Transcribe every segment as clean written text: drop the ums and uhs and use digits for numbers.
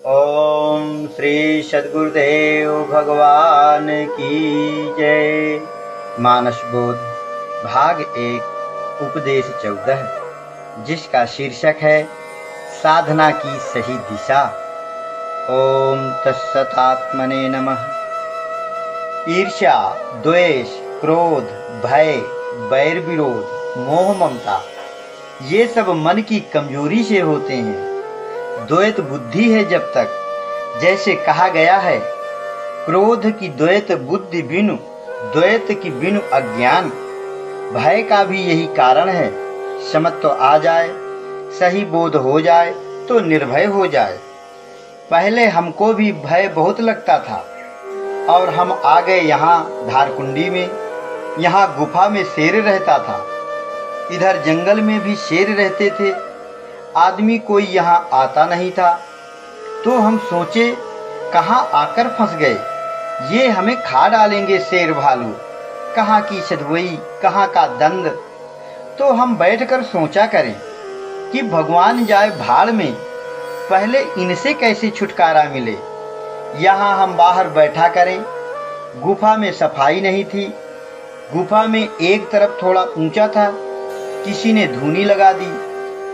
ओम श्री सद्गुरुदेव भगवान की जय। मानस बोध भाग 1 उपदेश 14, जिसका शीर्षक है साधना की सही दिशा। ओम तत्सतात्मने नमः। ईर्ष्या, द्वेष, क्रोध, भय, बैर विरोध, मोह, ममता, ये सब मन की कमजोरी से होते हैं। द्वैत बुद्धि है जब तक, जैसे कहा गया है, क्रोध की द्वैत बुद्धि बिनु, द्वैत की बिनु अज्ञान। भय का भी यही कारण है। समझ तो आ जाए, सही बोध हो जाए तो निर्भय हो जाए। पहले हमको भी भय बहुत लगता था और हम आ गए यहाँ धारकुंडी में। यहाँ गुफा में शेर रहता था, इधर जंगल में भी शेर रहते थे। आदमी कोई यहाँ आता नहीं था, तो हम सोचे कहाँ आकर फंस गए। ये हमें खा डालेंगे शेर भालू। कहाँ की सदवई, कहाँ का दंड। तो हम बैठकर सोचा करें कि भगवान जाए भाड़ में, पहले इनसे कैसे छुटकारा मिले। यहाँ हम बाहर बैठा करें। गुफा में सफाई नहीं थी। गुफा में एक तरफ थोड़ा ऊंचा था, किसी ने धूनी लगा दी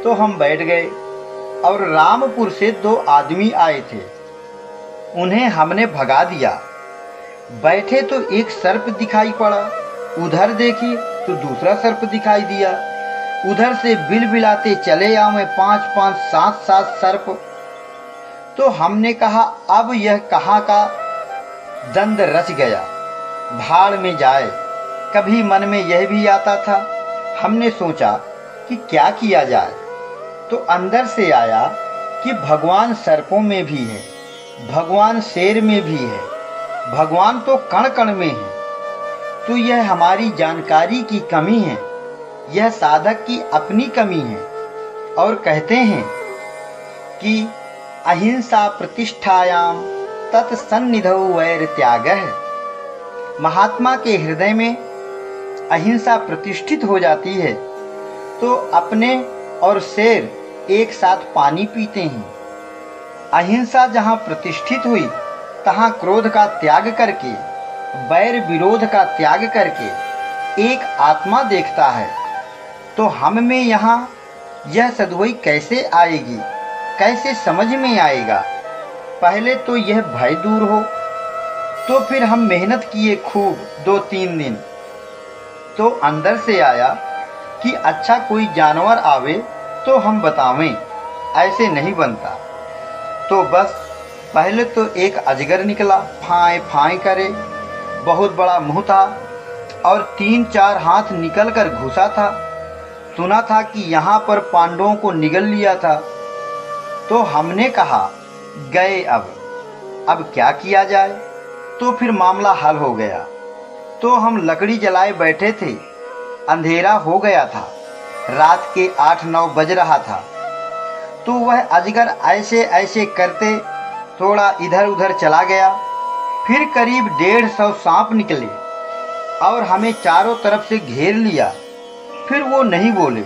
तो हम बैठ गए। और रामपुर से 2 आदमी आए थे, उन्हें हमने भगा दिया। बैठे तो एक सर्प दिखाई पड़ा, उधर देखी तो दूसरा सर्प दिखाई दिया। उधर से बिलबिलाते चले आए 5-5, 7-7 सर्प। तो हमने कहा अब यह कहाँ का दंड रच गया, भाड़ में जाए। कभी मन में यह भी आता था। हमने सोचा कि क्या किया जाए, तो अंदर से आया कि भगवान सर्पों में भी है, भगवान शेर में भी है, भगवान तो कण कण में है। तो यह हमारी जानकारी की कमी है, यह साधक की अपनी कमी है। और कहते हैं कि अहिंसा प्रतिष्ठायाम तत्सन्निधौ वैर त्यागः। महात्मा के हृदय में अहिंसा प्रतिष्ठित हो जाती है तो अपने और शेर एक साथ पानी पीते हैं। अहिंसा जहाँ प्रतिष्ठित हुई, तहाँ क्रोध का त्याग करके, बैर विरोध का त्याग करके एक आत्मा देखता है। तो हम में यहाँ यह सद्वई कैसे आएगी, कैसे समझ में आएगा। पहले तो यह भय दूर हो। तो फिर हम मेहनत किए खूब 2-3 दिन। तो अंदर से आया कि अच्छा कोई जानवर आवे तो हम बतावें, ऐसे नहीं बनता। तो बस पहले तो एक अजगर निकला, फाय फाय करे, बहुत बड़ा मुंह था और 3-4 हाथ निकल कर घुसा था। सुना था कि यहाँ पर पांडवों को निगल लिया था। तो हमने कहा गए अब क्या किया जाए। तो फिर मामला हल हो गया। तो हम लकड़ी जलाए बैठे थे, अंधेरा हो गया था, रात के 8-9 बज रहा था। तो वह अजगर ऐसे ऐसे करते थोड़ा इधर उधर चला गया। फिर करीब 150 सांप निकले और हमें चारों तरफ से घेर लिया। फिर वो नहीं बोले,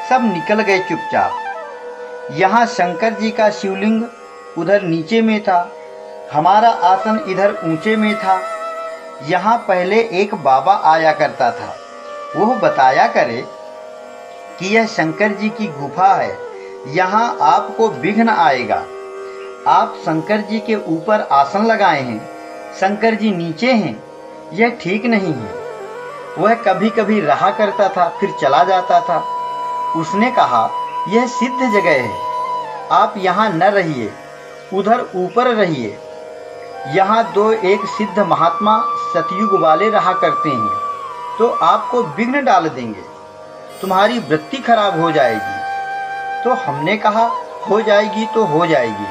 सब निकल गए चुपचाप। यहाँ शंकर जी का शिवलिंग उधर नीचे में था, हमारा आसन इधर ऊंचे में था। यहाँ पहले एक बाबा आया करता था, वो बताया करे कि यह शंकर जी की गुफा है, यहाँ आपको विघ्न आएगा। आप शंकर जी के ऊपर आसन लगाए हैं, शंकर जी नीचे हैं, यह ठीक नहीं है। वह कभी कभी रहा करता था, फिर चला जाता था। उसने कहा यह सिद्ध जगह है, आप यहाँ न रहिए, उधर ऊपर रहिए। यहाँ 2 एक सिद्ध महात्मा सतयुग वाले रहा करते हैं, तो आपको विघ्न डाल देंगे, तुम्हारी वृत्ति खराब हो जाएगी। तो हमने कहा हो जाएगी तो हो जाएगी,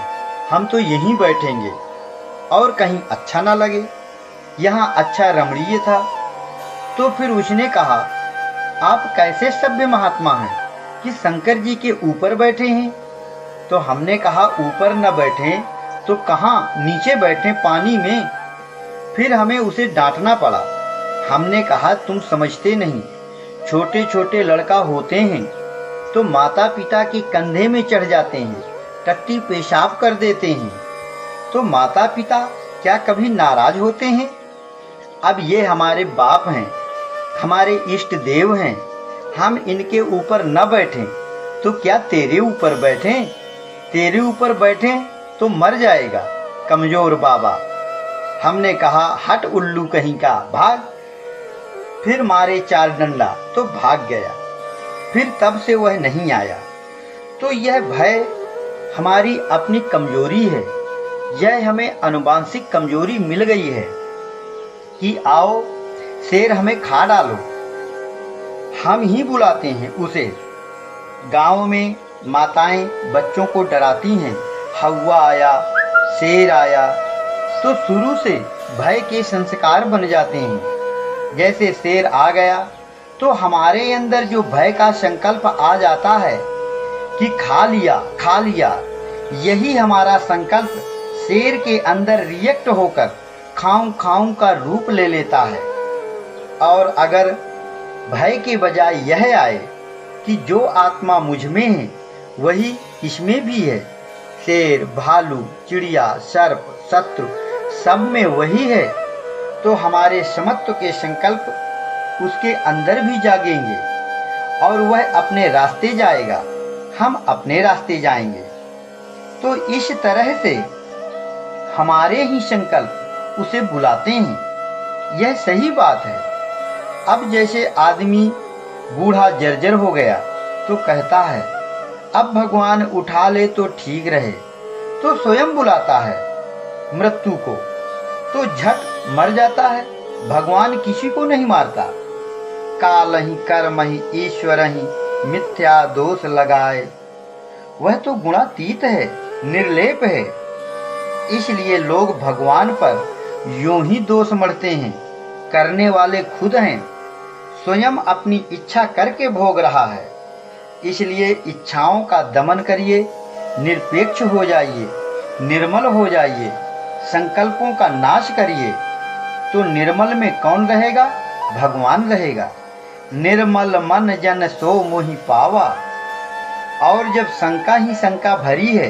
हम तो यहीं बैठेंगे और कहीं अच्छा ना लगे। यहाँ अच्छा रमणीय था। तो फिर उसने कहा आप कैसे सभ्य महात्मा हैं कि शंकर जी के ऊपर बैठे हैं। तो हमने कहा ऊपर न बैठे तो कहाँ, नीचे बैठे पानी में। फिर हमें उसे डांटना पड़ा। हमने कहा तुम समझते नहीं, छोटे छोटे लड़का होते हैं तो माता पिता के कंधे में चढ़ जाते हैं, टट्टी पेशाब कर देते हैं तो माता पिता क्या कभी नाराज होते हैं? अब ये हमारे बाप हैं, हमारे इष्ट देव हैं, हम इनके ऊपर न बैठें तो क्या तेरे ऊपर बैठें? तेरे ऊपर बैठें तो मर जाएगा कमजोर बाबा। हमने कहा हट उल्लू कहीं का, भाग। फिर मारे 4 डंडा तो भाग गया। फिर तब से वह नहीं आया। तो यह भय हमारी अपनी कमजोरी है। यह हमें आनुवांशिक कमजोरी मिल गई है कि आओ शेर हमें खा डालो। हम ही बुलाते हैं उसे। गांव में माताएं बच्चों को डराती हैं, हवा आया, शेर आया, तो शुरू से भय के संस्कार बन जाते हैं। जैसे शेर आ गया तो हमारे अंदर जो भय का संकल्प आ जाता है कि खा लिया खा लिया, यही हमारा संकल्प शेर के अंदर रिएक्ट होकर खाऊं खाऊं का रूप ले लेता है। और अगर भय के बजाय यह आए कि जो आत्मा मुझ में है वही इसमें भी है, शेर, भालू, चिड़िया, सर्प, शत्रु सब में वही है, तो हमारे समत्व के संकल्प उसके अंदर भी जागेंगे और वह अपने रास्ते जाएगा, हम अपने रास्ते जाएंगे। तो इस तरह से हमारे ही संकल्प उसे बुलाते हैं। यह सही बात है। अब जैसे आदमी बूढ़ा जर्जर हो गया तो कहता है अब भगवान उठा ले तो ठीक रहे, तो स्वयं बुलाता है मृत्यु को, तो झट मर जाता है। भगवान किसी को नहीं मारता। काल ही कर्म ही ईश्वर ही मिथ्या दोष लगाए, वह तो गुणातीत है, निर्लेप है। इसलिए लोग भगवान पर यूं ही दोष मढ़ते हैं। करने वाले खुद हैं, स्वयं अपनी इच्छा करके भोग रहा है। इसलिए इच्छाओं का दमन करिए, निरपेक्ष हो जाइए, निर्मल हो जाइए, संकल्पों का नाश करिए। तो निर्मल में कौन रहेगा? भगवान रहेगा। निर्मल मन जन सो मोहि पावा। और जब शंका ही शंका भरी है,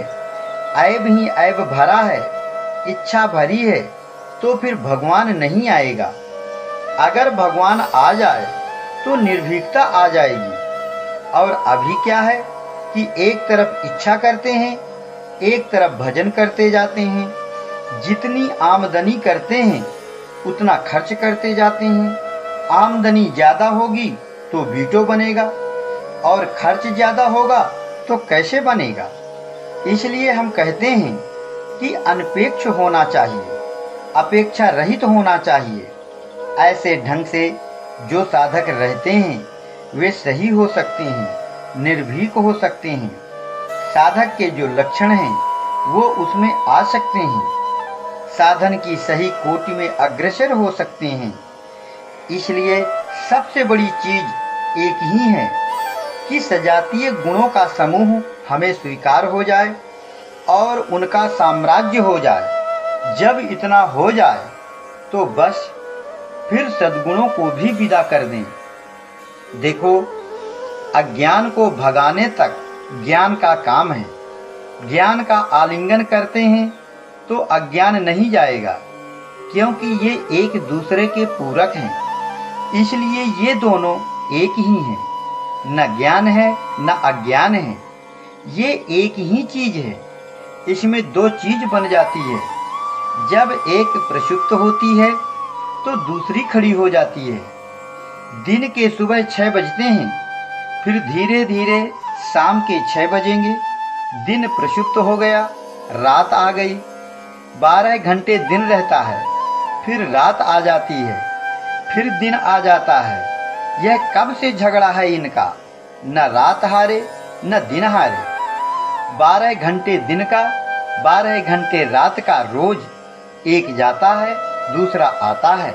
ऐब ही ऐब भरा है, इच्छा भरी है, तो फिर भगवान नहीं आएगा। अगर भगवान आ जाए तो निर्भीकता आ जाएगी। और अभी क्या है कि एक तरफ इच्छा करते हैं, एक तरफ भजन करते जाते हैं। जितनी आमदनी करते हैं उतना खर्च करते जाते हैं। आमदनी ज्यादा होगी तो वीटो बनेगा और खर्च ज्यादा होगा तो कैसे बनेगा। इसलिए हम कहते हैं कि अनपेक्ष होना चाहिए, अपेक्षा रहित होना चाहिए। ऐसे ढंग से जो साधक रहते हैं वे सही हो सकते हैं, निर्भीक हो सकते हैं। साधक के जो लक्षण हैं वो उसमें आ सकते हैं, साधन की सही कोटि में अग्रसर हो सकते हैं। इसलिए सबसे बड़ी चीज एक ही है कि सजातीय गुणों का समूह हमें स्वीकार हो जाए और उनका साम्राज्य हो जाए। जब इतना हो जाए तो बस फिर सद्गुणों को भी विदा कर दें। देखो, अज्ञान को भगाने तक ज्ञान का काम है। ज्ञान का आलिंगन करते हैं तो अज्ञान नहीं जाएगा, क्योंकि ये एक दूसरे के पूरक हैं। इसलिए ये दोनों एक ही हैं। न ज्ञान है न अज्ञान है, ये एक ही चीज है। इसमें दो चीज बन जाती है। जब एक प्रक्षुप्त होती है तो दूसरी खड़ी हो जाती है। दिन के सुबह 6 बजते हैं, फिर धीरे धीरे शाम के 6 बजेंगे। दिन प्रक्षुप्त हो गया, रात आ गई। 12 घंटे दिन रहता है, फिर रात आ जाती है, फिर दिन आ जाता है। यह कब से झगड़ा है इनका? न रात हारे न दिन हारे। 12 घंटे दिन का, 12 घंटे रात का रोज एक जाता है, दूसरा आता है।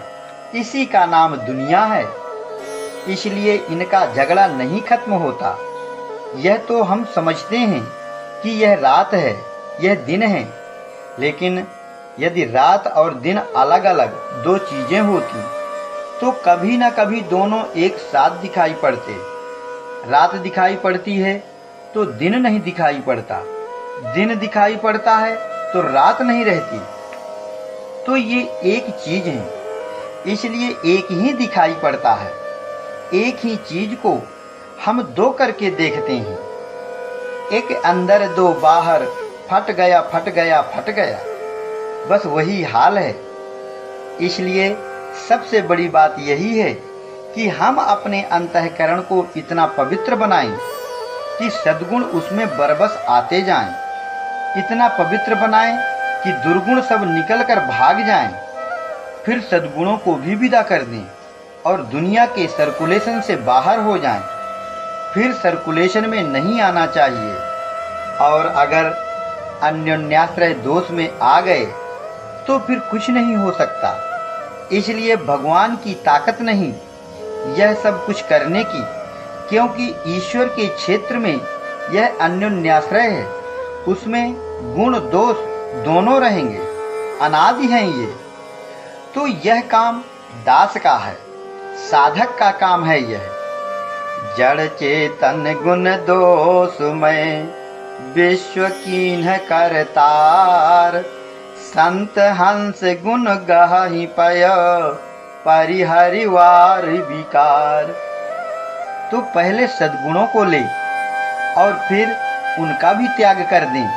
इसी का नाम दुनिया है। इसलिए इनका झगड़ा नहीं खत्म होता। यह तो हम समझते हैं कि यह रात है, यह दिन है। लेकिन यदि रात और दिन अलग अलग दो चीजें होती तो कभी न कभी दोनों एक साथ दिखाई पड़ते। रात दिखाई पड़ती है तो दिन नहीं दिखाई पड़ता। दिन दिखाई पड़ता है तो रात नहीं रहती। तो ये एक चीज है, इसलिए एक ही दिखाई पड़ता है। एक ही चीज को हम दो करके देखते हैं, एक अंदर दो बाहर, फट गया फट गया फट गया, बस वही हाल है। इसलिए सबसे बड़ी बात यही है कि हम अपने अंतःकरण को इतना पवित्र बनाएं कि सद्गुण उसमें बरबस आते जाएं, इतना पवित्र बनाएं कि दुर्गुण सब निकल कर भाग जाएं, फिर सद्गुणों को भी विदा कर दें और दुनिया के सर्कुलेशन से बाहर हो जाएं। फिर सर्कुलेशन में नहीं आना चाहिए, और अगर अन्योन्याश्रय दोष में आ गए तो फिर कुछ नहीं हो सकता। इसलिए भगवान की ताकत नहीं यह सब कुछ करने की, क्योंकि ईश्वर के क्षेत्र में यह अन्योन्याश्रय है, उसमें गुण दोष दोनों रहेंगे, अनादि हैं ये। तो यह काम दास का है, साधक का काम है यह। जड़ चेतन गुण दोष में विश्व कीन्ह करतार, संत हंस गुण गहि पय परिहरिवार विकार। तो पहले सद्गुणों को ले और फिर उनका भी त्याग कर दें।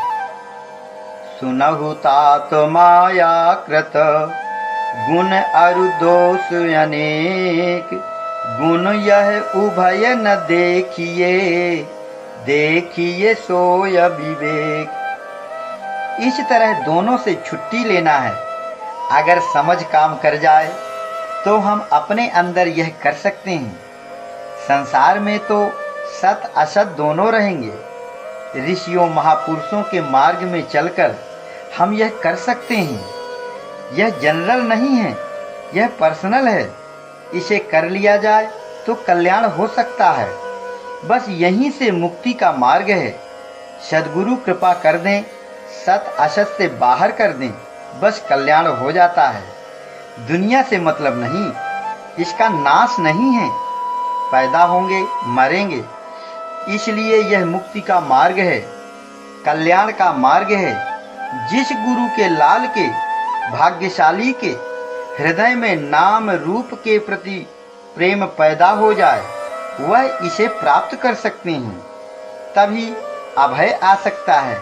सुनहु तात माया कृत गुण अरु दोष अनेक, गुण यह उभय न देखिए, देखिए सोय विवेक। इस तरह दोनों से छुट्टी लेना है। अगर समझ काम कर जाए तो हम अपने अंदर यह कर सकते हैं। संसार में तो सत असत दोनों रहेंगे। ऋषियों महापुरुषों के मार्ग में चलकर हम यह कर सकते हैं। यह जनरल नहीं है, यह पर्सनल है। इसे कर लिया जाए तो कल्याण हो सकता है। बस यहीं से मुक्ति का मार्ग है। सद्गुरु कृपा कर दें, सत असत से बाहर कर दें, बस कल्याण हो जाता है। दुनिया से मतलब नहीं, इसका नाश नहीं है। पैदा होंगे, मरेंगे, इसलिए यह मुक्ति का मार्ग है, कल्याण का मार्ग है। जिस गुरु के लाल के, भाग्यशाली के हृदय में नाम रूप के प्रति प्रेम पैदा हो जाए, वह इसे प्राप्त कर सकते हैं। तभी अभय आ सकता है,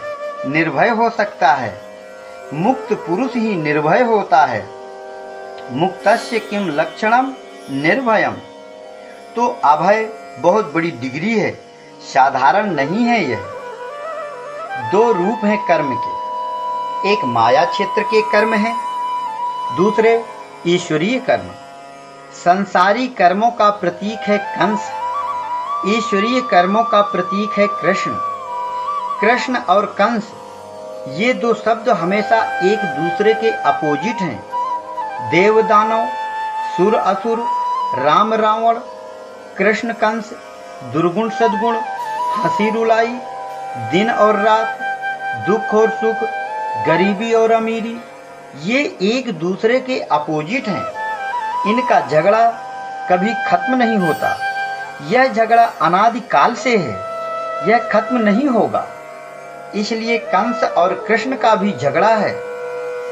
निर्भय हो सकता है। मुक्त पुरुष ही निर्भय होता है। मुक्तस्य किम लक्षणम निर्भयम। तो अभय बहुत बड़ी डिग्री है, साधारण नहीं है यह। दो रूप हैं कर्म के, एक माया क्षेत्र के कर्म हैं, दूसरे ईश्वरीय कर्म। संसारी कर्मों का प्रतीक है कंस, ईश्वरीय कर्मों का प्रतीक है कृष्ण। कृष्ण और कंस ये दो शब्द हमेशा एक दूसरे के अपोजिट हैं। देव दानव, सुर असुर, राम रावण, कृष्ण कंस, दुर्गुण सद्गुण, हंसी रुलाई, दिन और रात, दुख और सुख, गरीबी और अमीरी, ये एक दूसरे के अपोजिट हैं। इनका झगड़ा कभी खत्म नहीं होता। यह झगड़ा अनादिकाल से है, यह खत्म नहीं होगा। इसलिए कंस और कृष्ण का भी झगड़ा है।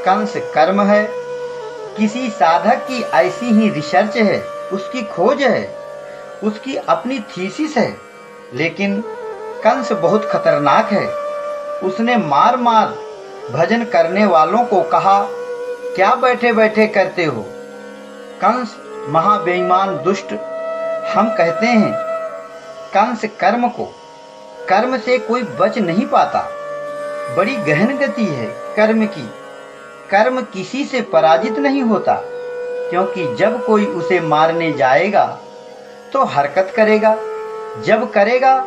कंस कर्म है, किसी साधक की ऐसी ही रिसर्च है, उसकी खोज है, उसकी अपनी थीसिस है। लेकिन कंस बहुत खतरनाक है। उसने मार मार भजन करने वालों को कहा, क्या बैठे बैठे करते हो। कंस महाबेईमान दुष्ट। हम कहते हैं कंस कर्म को, कर्म से कोई बच नहीं पाता। बड़ी गहन गति है कर्म की। कर्म किसी से पराजित नहीं होता, क्योंकि जब कोई उसे मारने जाएगा तो हरकत करेगा, जब करेगा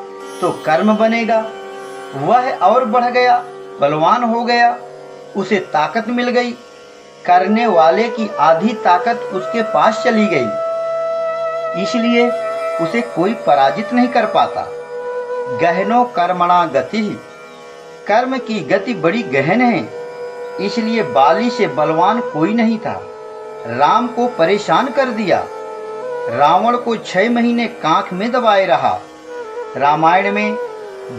तो कर्म बनेगा। वह और बढ़ गया, बलवान हो गया, उसे ताकत मिल गई। करने वाले की आधी ताकत उसके पास चली गई, इसलिए उसे कोई पराजित नहीं कर पाता। गहनो कर्मणा गति, कर्म की गति बड़ी गहन है। इसलिए बाली से बलवान कोई नहीं था। राम को परेशान कर दिया। रावण को 6 महीने कांख में दबाए रहा। रामायण में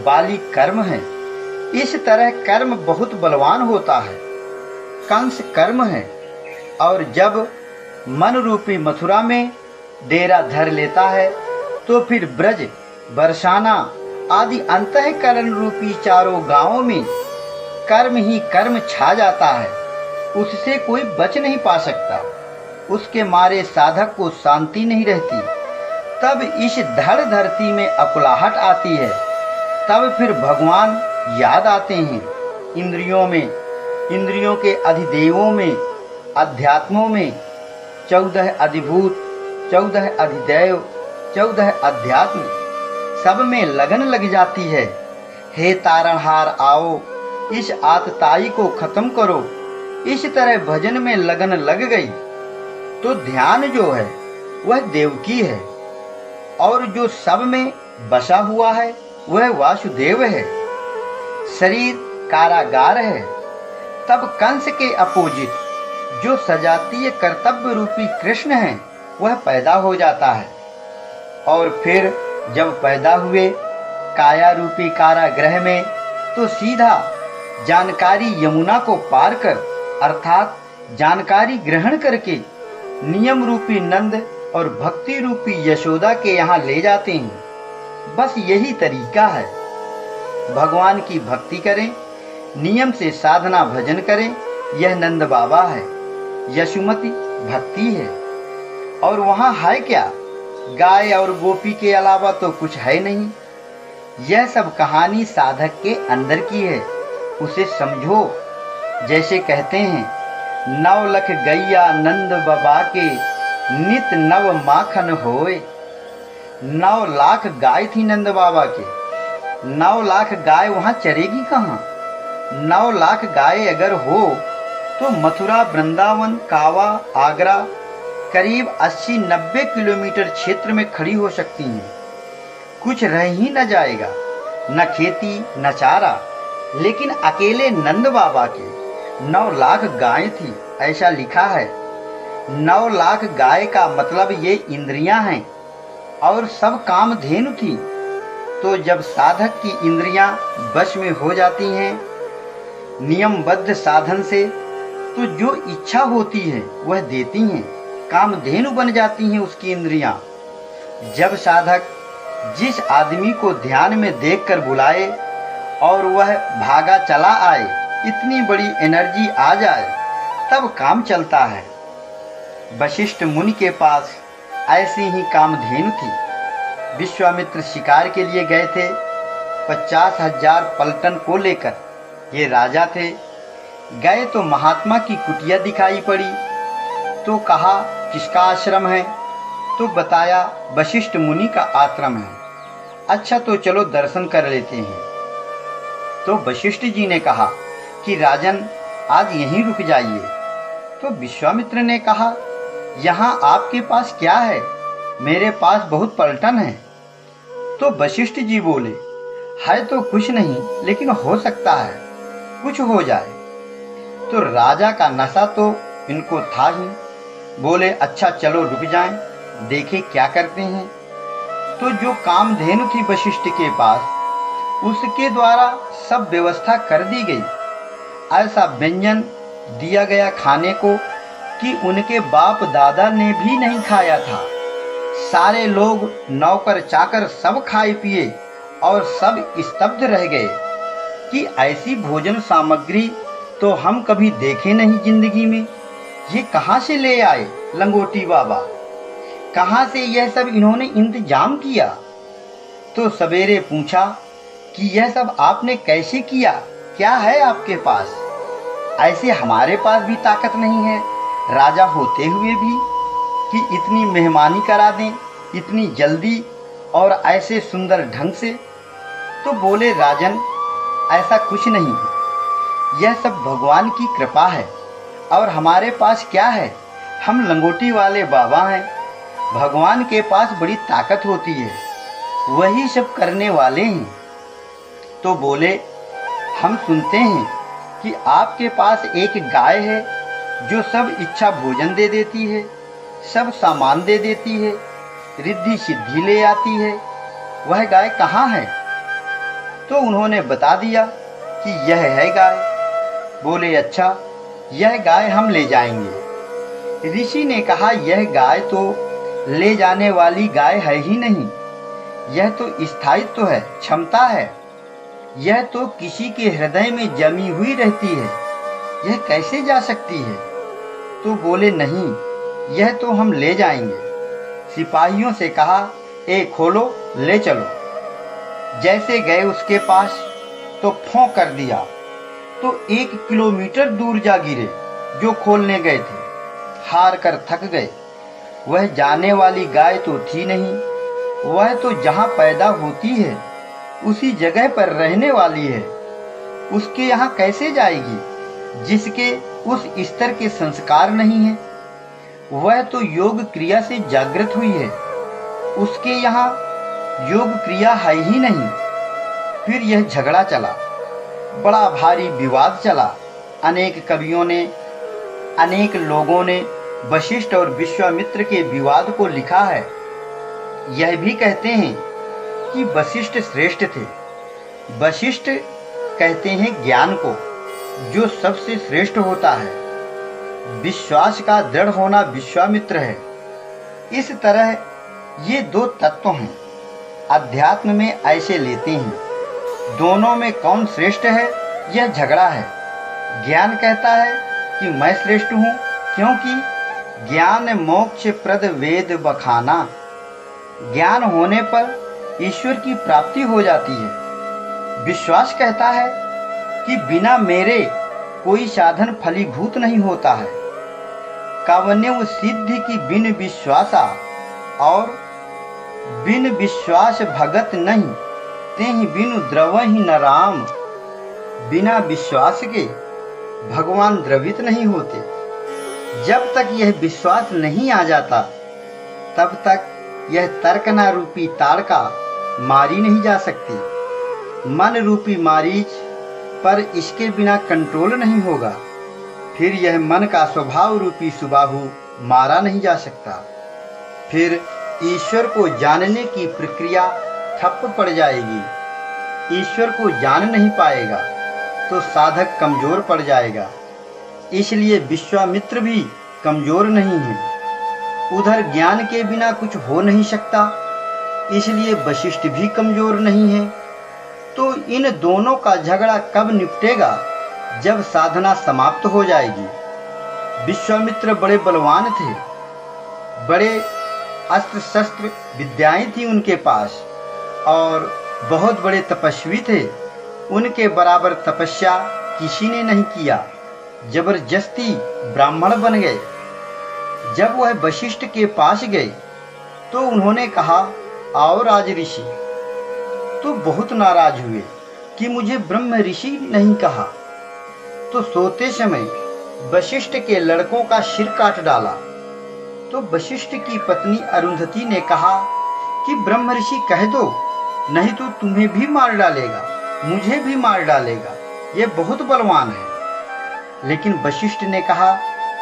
बाली कर्म है, इस तरह कर्म बहुत बलवान होता है। कंस कर्म है, और जब मन रूपी मथुरा में डेरा धर लेता है तो फिर ब्रज, बरसाना आदि अंतःकरण रूपी चारों गांवों में कर्म ही कर्म छा जाता है। उससे कोई बच नहीं पा सकता। उसके मारे साधक को शांति नहीं रहती। तब इस धड़ धरती में अकुलाहट आती है। तब फिर भगवान याद आते हैं। इंद्रियों में, इंद्रियों के अधिदेवों में, अध्यात्मों में 14 अधिभूत, 14 अधिदैव, 14 अध्यात्म, सब में लगन लग जाती है। हे तारणहार आओ, इस आतताई को खत्म करो। इस तरह भजन में लगन लग गई तो ध्यान जो है वह देवकी है, और जो सब में बसा हुआ है वह वासुदेव है। शरीर कारागार है। तब कंस के अपोजिट जो सजातीय कर्तव्य रूपी कृष्ण है वह पैदा हो जाता है। और फिर जब पैदा हुए काया रूपी कारागृह में तो सीधा जानकारी यमुना को पार कर, अर्थात जानकारी ग्रहण करके नियम रूपी नंद और भक्ति रूपी यशोदा के यहाँ ले जाते हैं। बस यही तरीका है। भगवान की भक्ति करें, नियम से साधना भजन करें, यह नंद बाबा है। यशुमती भक्ति है। और वहाँ है क्या? गाय और गोपी के अलावा तो कुछ है नहीं। यह सब कहानी साधक के अंदर की है, उसे समझो। जैसे कहते हैं, 9 लख गैया नंद बाबा के, नित नव माखन होए। 9 लाख गाय थी नंद बाबा के। 9 लाख गाय वहाँ चरेगी कहाँ? 9 लाख गाय अगर हो तो मथुरा, वृंदावन, कावा, आगरा करीब 80-90 किलोमीटर क्षेत्र में खड़ी हो सकती हैं। कुछ रह ही न जाएगा, न खेती न चारा। लेकिन अकेले नंद बाबा के 9 लाख गाय थी, ऐसा लिखा है। 9 लाख गाय का मतलब ये इंद्रियां हैं और सब कामधेनु थी। तो जब साधक की इंद्रियां वश में हो जाती हैं नियमबद्ध साधन से, तो जो इच्छा होती है वह देती हैं, कामधेनु बन जाती हैं उसकी इंद्रियां। जब साधक जिस आदमी को ध्यान में देखकर बुलाए और वह भागा चला आए, इतनी बड़ी एनर्जी आ जाए, तब काम चलता है। वशिष्ठ मुनि के पास ऐसी ही कामधेनु थी। विश्वामित्र शिकार के लिए गए थे 50,000 पलटन को लेकर। ये राजा थे। गए तो महात्मा की कुटिया दिखाई पड़ी, तो कहा किसका आश्रम है? तो बताया वशिष्ठ मुनि का आश्रम है। अच्छा तो चलो दर्शन कर लेते हैं। तो वशिष्ठ जी ने कहा कि राजन आज यहीं रुक जाइए। तो विश्वामित्र ने कहा, यहाँ आपके पास क्या है? मेरे पास बहुत पलटन है। तो वशिष्ठ जी बोले, है तो कुछ नहीं, लेकिन हो सकता है कुछ हो जाए। तो राजा का नशा तो इनको था ही। बोले अच्छा चलो रुक जाएं, देखें क्या करते हैं। तो जो कामधेनु थी वशिष्ठ के पास, उसके द्वारा सब व्यवस्था कर दी गई। ऐसा व्यंजन दिया गया खाने को कि उनके बाप दादा ने भी नहीं खाया था। सारे लोग, नौकर चाकर सब खाए पिए और सब स्तब्ध रह गए कि ऐसी भोजन सामग्री तो हम कभी देखे नहीं जिंदगी में। ये कहाँ से ले आए लंगोटी बाबा? कहाँ से यह सब इन्होंने इंतजाम किया? तो सवेरे पूछा कि यह सब आपने कैसे किया? क्या है आपके पास? ऐसे हमारे पास भी ताकत नहीं है, राजा होते हुए भी, कि इतनी मेहमानी करा दें इतनी जल्दी और ऐसे सुंदर ढंग से। तो बोले राजन ऐसा कुछ नहीं है, यह सब भगवान की कृपा है। और हमारे पास क्या है? हम लंगोटी वाले बाबा हैं। भगवान के पास बड़ी ताकत होती है, वही सब करने वाले हैं। तो बोले हम सुनते हैं कि आपके पास एक गाय है जो सब इच्छा भोजन दे देती है, सब सामान दे देती है, रिद्धि सिद्धि ले आती है। वह गाय कहाँ है? तो उन्होंने बता दिया कि यह है गाय। बोले अच्छा, यह गाय हम ले जाएंगे। ऋषि ने कहा, यह गाय तो ले जाने वाली गाय है ही नहीं, यह तो स्थायित्व है, क्षमता है। यह तो किसी के हृदय में जमी हुई रहती है, यह कैसे जा सकती है? तो बोले नहीं, यह तो हम ले जाएंगे। सिपाहियों से कहा, ए खोलो, ले चलो। जैसे गए उसके पास तो फों कर दिया, तो 1 किलोमीटर दूर जा गिरे जो खोलने गए थे। हार कर थक गए। वह जाने वाली गाय तो थी नहीं, वह तो जहाँ पैदा होती है उसी जगह पर रहने वाली है। उसके यहाँ कैसे जाएगी जिसके उस स्तर के संस्कार नहीं है? वह तो योग क्रिया से जागृत हुई है, उसके यहाँ योग क्रिया है ही नहीं। फिर यह झगड़ा चला, बड़ा भारी विवाद चला। अनेक कवियों ने, अनेक लोगों ने वशिष्ठ और विश्वामित्र के विवाद को लिखा है। यह भी कहते हैं कि वशिष्ठ श्रेष्ठ थे। वशिष्ठ कहते हैं ज्ञान को, जो सबसे श्रेष्ठ होता है। विश्वास का दृढ़ होना विश्वामित्र है। इस तरह ये 2 तत्व हैं, अध्यात्म में ऐसे लेते हैं। दोनों में कौन श्रेष्ठ है, यह झगड़ा है। ज्ञान कहता है कि मैं श्रेष्ठ हूँ, क्योंकि ज्ञान मोक्ष प्रद वेद बखाना। ज्ञान होने पर ईश्वर की प्राप्ति हो जाती है। विश्वास कहता है कि बिना मेरे कोई साधन फलीभूत नहीं होता है। कावन्यव सिद्धि की बिन विश्वासा, और बिन विश्वास भगत नहीं, तेहि बिनु द्रवहि न राम। बिना विश्वास के भगवान द्रवित नहीं होते। जब तक यह विश्वास नहीं आ जाता, तब तक यह तर्कना रूपी ताड़का मारी नहीं जा सकती। मन रूपी मारीच पर इसके बिना कंट्रोल नहीं होगा। फिर यह मन का स्वभाव रूपी सुबाहु मारा नहीं जा सकता। फिर ईश्वर को जानने की प्रक्रिया ठप्प पड़ जाएगी। ईश्वर को जान नहीं पाएगा तो साधक कमजोर पड़ जाएगा। इसलिए विश्वामित्र भी कमजोर नहीं है। उधर ज्ञान के बिना कुछ हो नहीं सकता, इसलिए वशिष्ठ भी कमजोर नहीं है। तो इन दोनों का झगड़ा कब निपटेगा? जब साधना समाप्त हो जाएगी। विश्वामित्र बड़े बलवान थे, बड़े अस्त्र शस्त्र विद्याएं थी उनके पास, और बहुत बड़े तपस्वी थे। उनके बराबर तपस्या किसी ने नहीं किया। जबरदस्ती ब्राह्मण बन गए। जब वह वशिष्ठ के पास गए तो उन्होंने कहा, आओ राज ऋषि। तो बहुत नाराज हुए कि मुझे ब्रह्म ऋषि नहीं कहा। तो सोते समय वशिष्ठ के लड़कों का सिर काट डाला। तो वशिष्ठ की पत्नी अरुंधति ने कहा कि ब्रह्म ऋषि कह दो, नहीं तो तुम्हें भी मार डालेगा, मुझे भी मार डालेगा, ये बहुत बलवान है। लेकिन वशिष्ठ ने कहा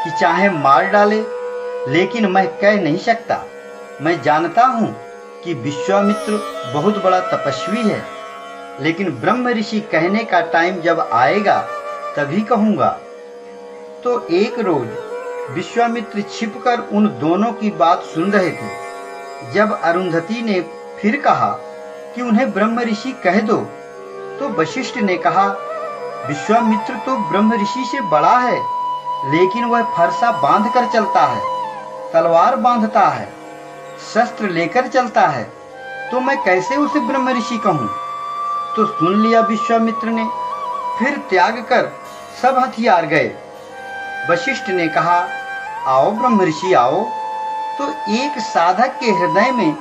कि चाहे मार डाले, लेकिन मैं कह नहीं सकता। मैं जानता हूँ कि विश्वामित्र बहुत बड़ा तपस्वी है, लेकिन ब्रह्म ऋषि कहने का टाइम जब आएगा तभी कहूँगा। तो एक रोज विश्वामित्र छिपकर उन दोनों की बात सुन रहे थे। जब अरुंधति ने फिर कहा कि उन्हें ब्रह्म ऋषि कह दो, तो वशिष्ठ ने कहा, विश्वामित्र तो ब्रह्म ऋषि से बड़ा है, लेकिन वह फरसा बांध कर चलता है, तलवार बांधता है, शस्त्र लेकर चलता है, तो मैं कैसे उसे ब्रह्म ऋषि कहूं? तो सुन लिया विश्वामित्र ने। फिर त्याग कर सब हथियार गए। वशिष्ठ ने कहा, आओ ब्रह्म ऋषि आओ। तो एक साधक के हृदय में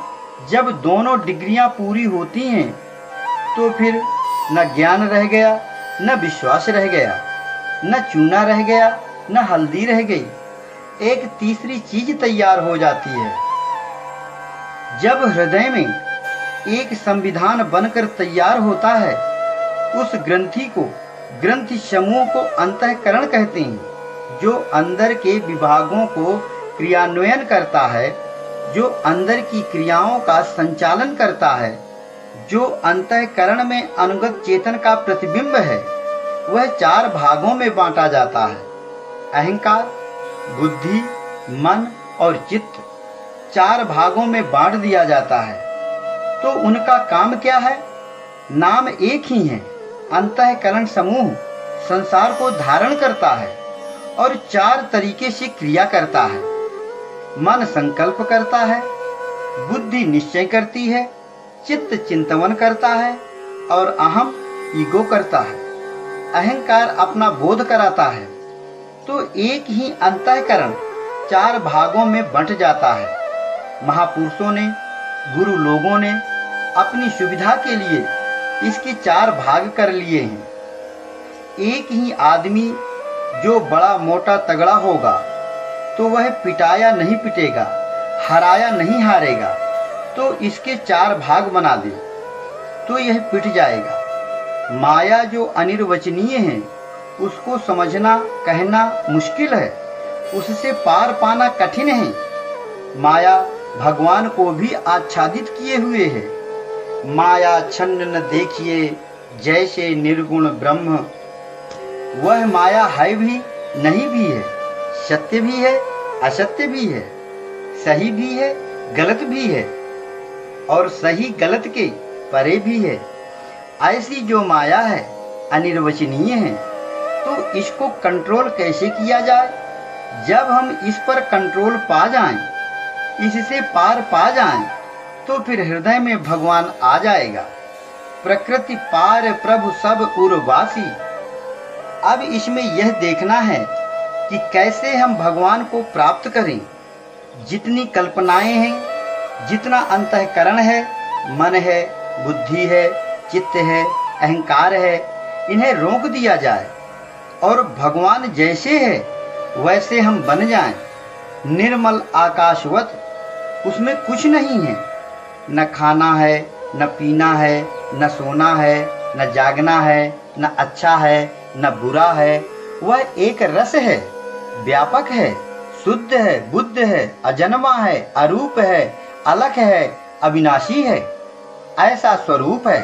जब दोनों डिग्रियां पूरी होती हैं, तो फिर न ज्ञान रह गया, न विश्वास रह गया, न चूना रह गया, न हल्दी रह गई। एक तीसरी चीज तैयार हो जाती है। जब हृदय में एक संविधान बनकर तैयार होता है, उस ग्रंथि को, ग्रंथि समूह को अंतःकरण कहते हैं, जो अंदर के विभागों को क्रियान्वयन करता है, जो अंदर की क्रियाओं का संचालन करता है, जो अंतःकरण में अनुगत चेतन का प्रतिबिंब है, वह 4 भागों में बांटा जाता है। अहंकार, बुद्धि, मन और चित्त 4 भागों में बांट दिया जाता है। तो उनका काम क्या है? नाम एक ही है। अंतःकरण समूह संसार को धारण करता है और 4 तरीके से क्रिया करता है। मन संकल्प करता है, बुद्धि निश्चय करती है, चित्त चिंतन करता है और अहम ईगो करता है। अहंकार अपना बोध कराता है। तो एक ही अंतःकरण 4 भागों में बंट जाता है। महापुरुषों ने, गुरु लोगों ने अपनी सुविधा के लिए इसके 4 भाग कर लिए हैं। एक ही आदमी जो बड़ा मोटा तगड़ा होगा तो वह पिटाया नहीं पिटेगा, हराया नहीं हारेगा। तो इसके 4 भाग बना दे तो यह पिट जाएगा। माया जो अनिर्वचनीय है उसको समझना कहना मुश्किल है, उससे पार पाना कठिन है। माया भगवान को भी आच्छादित किए हुए है। माया छन्न न देखिए जैसे निर्गुण ब्रह्म। वह माया है भी नहीं भी है, सत्य भी है असत्य भी है, सही भी है गलत भी है और सही गलत के परे भी है। ऐसी जो माया है अनिर्वचनीय है। तो इसको कंट्रोल कैसे किया जाए? जब हम इस पर कंट्रोल पा जाएं, इससे पार पा जाएं, तो फिर हृदय में भगवान आ जाएगा। प्रकृति पार प्रभु सब उर्वासी। अब इसमें यह देखना है कि कैसे हम भगवान को प्राप्त करें। जितनी कल्पनाएं हैं, जितना अंतःकरण है, मन है, बुद्धि है, चित्त है, अहंकार है, इन्हें रोक दिया जाए और भगवान जैसे है वैसे हम बन जाएं। निर्मल आकाशवत, उसमें कुछ नहीं है। न खाना है, न पीना है, न सोना है, न जागना है, न अच्छा है, न बुरा है। वह एक रस है, व्यापक है, शुद्ध है, बुद्ध है, अजन्मा है, अरूप है, अलख है, अविनाशी है। ऐसा स्वरूप है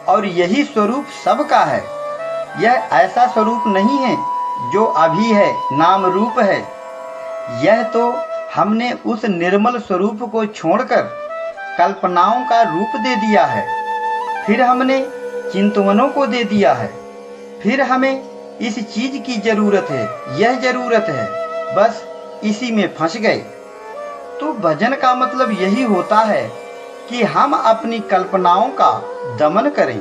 और यही स्वरूप सबका है। यह ऐसा स्वरूप नहीं है जो अभी है, नाम रूप है। यह तो हमने उस निर्मल स्वरूप को छोड़कर कल्पनाओं का रूप दे दिया है। फिर हमने चिंतवनों को दे दिया है। फिर हमें इस चीज की जरूरत है, यह जरूरत है, बस इसी में फंस गए। तो भजन का मतलब यही होता है कि हम अपनी कल्पनाओं का दमन करें,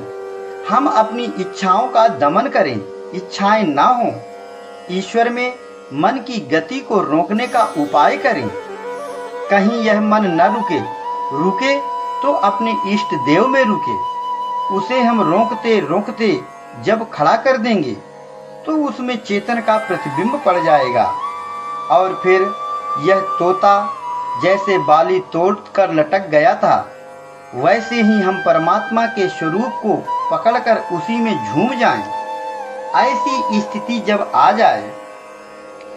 हम अपनी इच्छाओं का दमन करें, इच्छाएं ना हो। ईश्वर में मन की गति को रोकने का उपाय करें। कहीं यह मन न रुके तो अपने इष्ट देव में रुके। उसे हम रोकते रोकते जब खड़ा कर देंगे तो उसमें चेतन का प्रतिबिंब पड़ जाएगा और फिर यह तोता जैसे बाली तोड़ कर लटक गया था, वैसे ही हम परमात्मा के स्वरूप को पकड़कर उसी में झूम जाएं। ऐसी स्थिति जब आ जाए,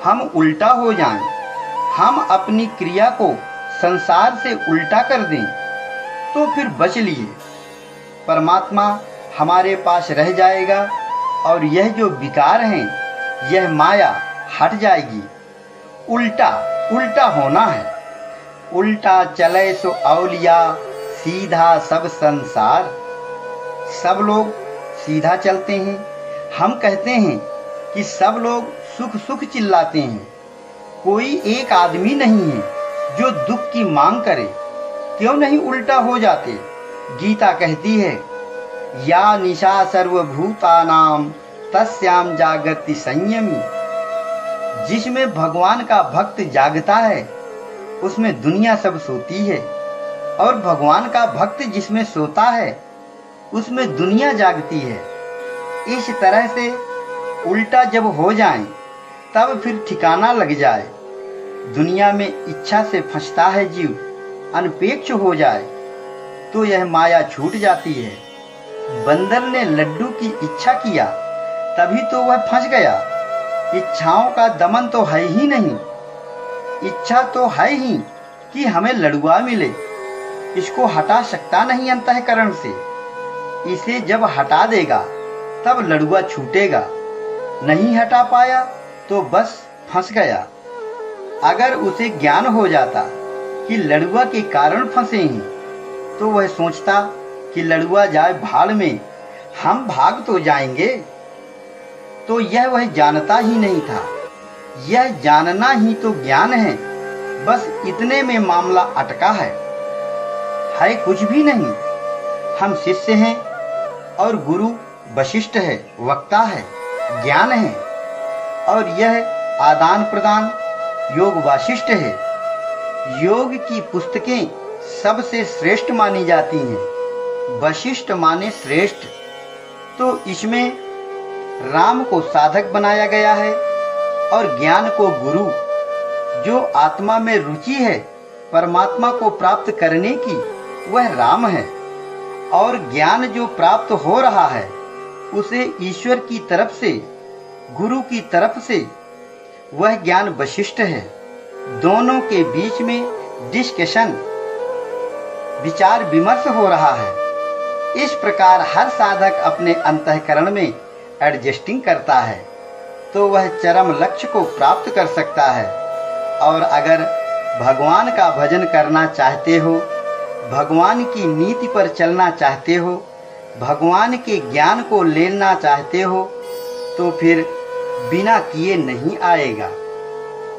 हम उल्टा हो जाएं, हम अपनी क्रिया को संसार से उल्टा कर दें, तो फिर बच लिए। परमात्मा हमारे पास रह जाएगा और यह जो विकार हैं, यह माया हट जाएगी। उल्टा उल्टा होना है। उल्टा चले सो औलिया, सीधा सब संसार। सब लोग सीधा चलते हैं। हम कहते हैं कि सब लोग सुख सुख चिल्लाते हैं। कोई एक आदमी नहीं है जो दुख की मांग करे। क्यों नहीं उल्टा हो जाते? गीता कहती है, या निशा सर्वभूतानां तस्याम जागृति संयमी। जिसमें भगवान का भक्त जागता है उसमें दुनिया सब सोती है, और भगवान का भक्त जिसमें सोता है उसमें दुनिया जागती है। इस तरह से उल्टा जब हो जाए तब फिर ठिकाना लग जाए। दुनिया में इच्छा से फंसता है जीव, अनपेक्ष हो जाए तो यह माया छूट जाती है। बंदर ने लड्डू की इच्छा किया तभी तो वह फंस गया। इच्छाओं का दमन तो है ही नहीं। इच्छा तो है ही कि हमें लड़ुआ मिले। इसको हटा सकता नहीं अंतःकरण से। इसे जब हटा देगा तब लड़ुआ छूटेगा। नहीं हटा पाया तो बस फंस गया। अगर उसे ज्ञान हो जाता कि लड़ुआ के कारण फंसे हैं, तो वह सोचता कि लड़ुआ जाए भाड़ में, हम भाग तो जाएंगे। तो यह वह जानता ही नहीं था। यह जानना ही तो ज्ञान है। बस इतने में मामला अटका है कुछ भी नहीं। हम शिष्य हैं और गुरु वशिष्ठ है, वक्ता है, ज्ञान है, और यह आदान प्रदान योग वासिष्ठ है। योग की पुस्तकें सबसे श्रेष्ठ मानी जाती हैं। वशिष्ठ माने श्रेष्ठ। तो इसमें राम को साधक बनाया गया है और ज्ञान को गुरु। जो आत्मा में रुचि है परमात्मा को प्राप्त करने की, वह राम है। और ज्ञान जो प्राप्त हो रहा है उसे ईश्वर की तरफ से, गुरु की तरफ से, वह ज्ञान वशिष्ठ है। दोनों के बीच में डिस्कशन, विचार विमर्श हो रहा है। इस प्रकार हर साधक अपने अंतःकरण में एडजस्टिंग करता है तो वह चरम लक्ष्य को प्राप्त कर सकता है। और अगर भगवान का भजन करना चाहते हो, भगवान की नीति पर चलना चाहते हो, भगवान के ज्ञान को लेना चाहते हो, तो फिर बिना किए नहीं आएगा।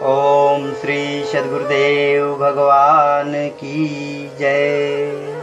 ओम श्री सद्गुरुदेव भगवान की जय।